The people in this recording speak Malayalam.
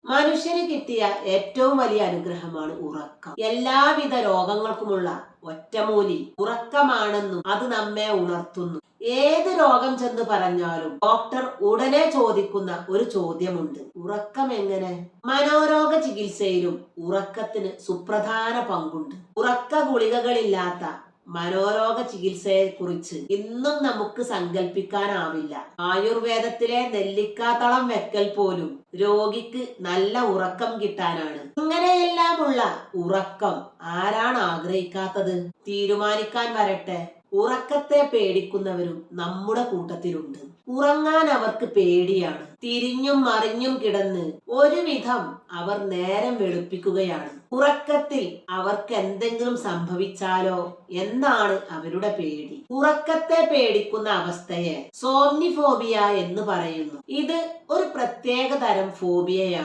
മനുഷ്യന് കിട്ടിയ ഏറ്റവും വലിയ അനുഗ്രഹമാണ് ഉറക്കം. എല്ലാവിധ രോഗങ്ങൾക്കുമുള്ള ഒറ്റമൂലി ഉറക്കമാണെന്നും അത് നമ്മെ ഉണർത്തുന്നു. ഏത് രോഗം ചെന്ന് പറഞ്ഞാലും ഡോക്ടർ ഉടനെ ചോദിക്കുന്ന ഒരു ചോദ്യമുണ്ട്: ഉറക്കം എങ്ങനെ? മനോരോഗ ചികിത്സയിലും ഉറക്കത്തിന് സുപ്രധാന പങ്കുണ്ട്. ഉറക്ക ഗുളികകളില്ലാത്ത മനോരോഗ ചികിത്സയെ കുറിച്ച് ഇന്നും നമുക്ക് സങ്കല്പിക്കാനാവില്ല. ആയുർവേദത്തിലെ നെല്ലിക്കാത്തളം വെക്കൽ പോലും രോഗിക്ക് നല്ല ഉറക്കം കിട്ടാനാണ്. ഇങ്ങനെയെല്ലാമുള്ള ഉറക്കം ആരാണ് ആഗ്രഹിക്കാത്തത്? തീരുമാനിക്കാൻ വരട്ടെ, ഉറക്കത്തെ പേടിക്കുന്നവരും നമ്മുടെ കൂട്ടത്തിലുണ്ട്. ഉറങ്ങാൻ അവർക്ക് പേടിയാണ്. തിരിഞ്ഞും മറിഞ്ഞും കിടന്ന് ഒരുവിധം അവർ നേരം വെളുപ്പിക്കുകയാണ്. ഉറക്കത്തിൽ അവർക്ക് എന്തെങ്കിലും സംഭവിച്ചാലോ എന്നാണ് അവരുടെ പേടി. ഉറക്കത്തെ പേടിക്കുന്ന അവസ്ഥയെ സോംനിഫോബിയ എന്ന് പറയുന്നു. ഇത് ഒരു പ്രത്യേക തരം ഫോബിയയാണ്.